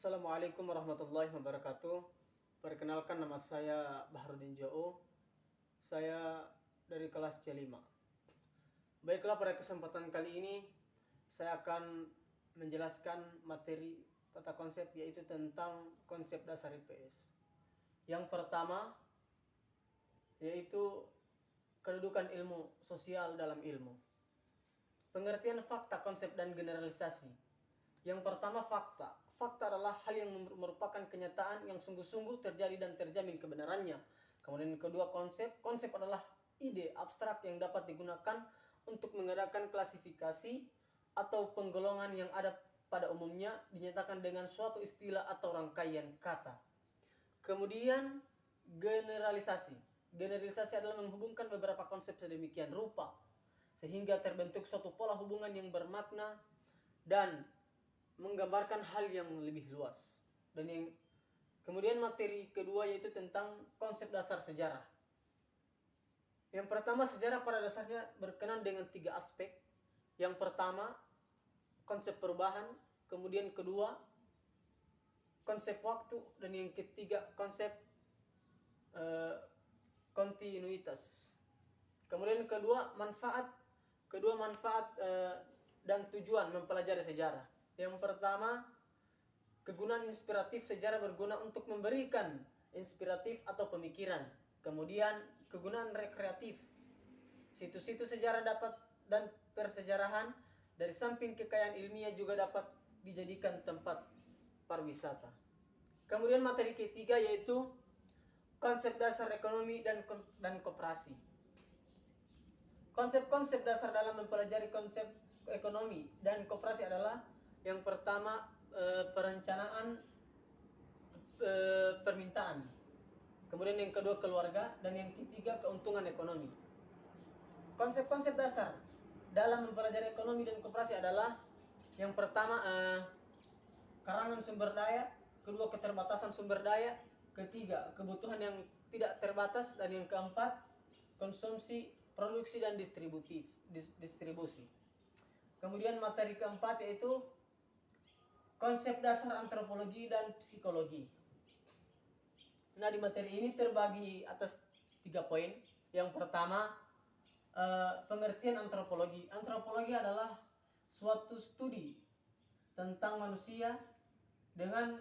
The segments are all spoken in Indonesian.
Assalamualaikum warahmatullahi wabarakatuh. Perkenalkan, nama saya Baharudin Jo'o. Saya dari kelas C5. Baiklah, pada kesempatan kali ini saya akan menjelaskan materi tata konsep, yaitu tentang konsep dasar IPS. Yang pertama yaitu kedudukan ilmu sosial dalam ilmu. Pengertian fakta, konsep, dan generalisasi. Yang pertama, fakta. Fakta adalah hal yang merupakan kenyataan yang sungguh-sungguh terjadi dan terjamin kebenarannya. Kemudian kedua, konsep. Konsep adalah ide abstrak yang dapat digunakan untuk mengadakan klasifikasi atau penggolongan yang ada pada umumnya, dinyatakan dengan suatu istilah atau rangkaian kata. Kemudian generalisasi. Generalisasi adalah menghubungkan beberapa konsep sedemikian rupa sehingga terbentuk suatu pola hubungan yang bermakna dan menggambarkan hal yang lebih luas. Dan yang kemudian materi kedua yaitu tentang konsep dasar sejarah. Yang pertama, sejarah pada dasarnya berkenaan dengan 3 aspek. Yang pertama, konsep perubahan. Kemudian kedua, konsep waktu. Dan yang ketiga, konsep kontinuitas. Kemudian kedua, manfaat dan tujuan mempelajari sejarah. Yang pertama, kegunaan inspiratif. Sejarah berguna untuk memberikan inspiratif atau pemikiran. Kemudian kegunaan rekreatif. Situs-situs sejarah dapat dan persejarahan dari samping kekayaan ilmiah juga dapat dijadikan tempat pariwisata. Kemudian materi ketiga yaitu konsep dasar ekonomi dan koperasi. Konsep-konsep dasar dalam mempelajari konsep ekonomi dan koperasi adalah yang pertama, perencanaan permintaan. Kemudian yang kedua, keluarga. Dan yang ketiga, keuntungan ekonomi. Konsep-konsep dasar dalam mempelajari ekonomi dan koperasi adalah yang pertama, karangan sumber daya. Kedua, keterbatasan sumber daya. Ketiga, kebutuhan yang tidak terbatas. Dan yang keempat, konsumsi, produksi, dan distribusi. Kemudian materi keempat yaitu konsep dasar antropologi dan psikologi. Nah, di materi ini terbagi atas 3 poin. Yang pertama, pengertian antropologi. Antropologi adalah suatu studi tentang manusia dengan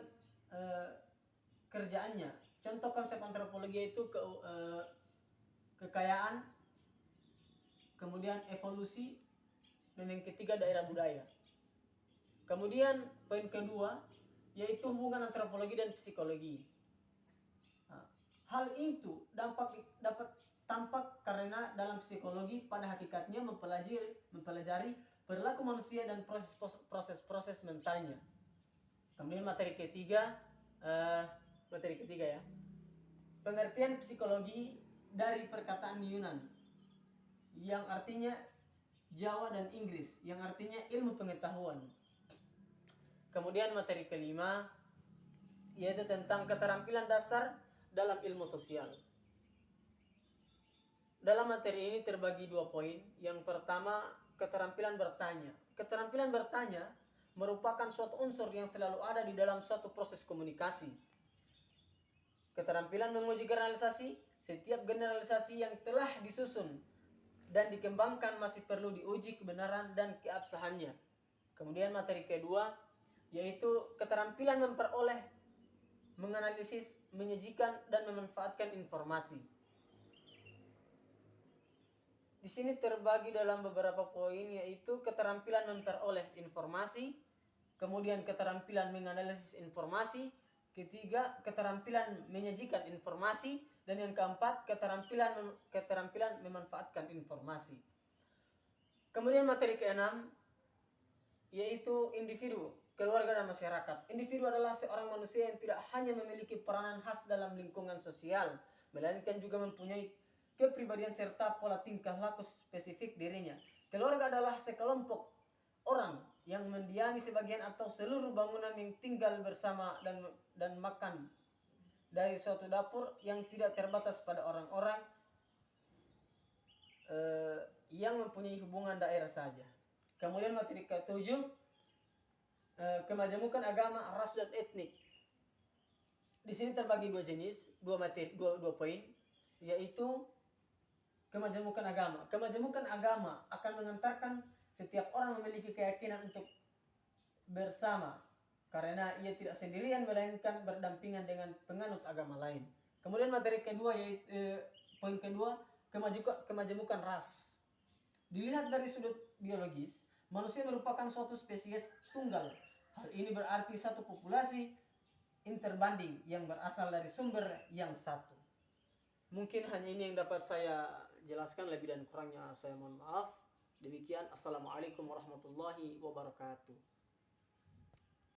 kerjaannya. Contoh konsep antropologi itu kekayaan, kemudian evolusi, dan yang ketiga daerah budaya. Kemudian poin kedua yaitu hubungan antropologi dan psikologi. Hal itu dapat tampak karena dalam psikologi pada hakikatnya mempelajari perilaku manusia dan proses mentalnya. Kemudian materi ketiga ya. Pengertian psikologi dari perkataan Yunan yang artinya Jawa dan Inggris yang artinya ilmu pengetahuan. Kemudian materi kelima yaitu tentang keterampilan dasar dalam ilmu sosial. Dalam materi ini terbagi 2 poin. Yang pertama, keterampilan bertanya. Keterampilan bertanya merupakan suatu unsur yang selalu ada di dalam suatu proses komunikasi. Keterampilan menguji generalisasi. Setiap generalisasi yang telah disusun dan dikembangkan masih perlu diuji kebenaran dan keabsahannya. Kemudian materi kedua yaitu keterampilan memperoleh, menganalisis, menyajikan, dan memanfaatkan informasi. Di sini terbagi dalam beberapa poin yaitu keterampilan memperoleh informasi, kemudian keterampilan menganalisis informasi, ketiga keterampilan menyajikan informasi, dan yang keempat keterampilan memanfaatkan informasi. Kemudian materi keenam yaitu individu, keluarga, dan masyarakat. Individu adalah seorang manusia yang tidak hanya memiliki peranan khas dalam lingkungan sosial, melainkan juga mempunyai kepribadian serta pola tingkah laku spesifik dirinya. Keluarga adalah sekelompok orang yang mendiami sebagian atau seluruh bangunan yang tinggal bersama dan makan dari suatu dapur yang tidak terbatas pada orang-orang yang mempunyai hubungan daerah saja. Kemudian materi ke-7 kemajemukan agama, ras dan etnik. Di sini terbagi dua jenis, dua poin, yaitu kemajemukan agama. Kemajemukan agama akan mengantarkan setiap orang memiliki keyakinan untuk bersama, karena ia tidak sendirian melainkan berdampingan dengan penganut agama lain. Kemudian materi kedua yaitu poin kedua, kemajemukan ras. Dilihat dari sudut biologis, manusia merupakan suatu spesies tunggal. Hal ini berarti satu populasi interbanding yang berasal dari sumber yang satu. Mungkin hanya ini yang dapat saya jelaskan, lebih dan kurangnya saya mohon maaf. Demikian, assalamualaikum warahmatullahi wabarakatuh.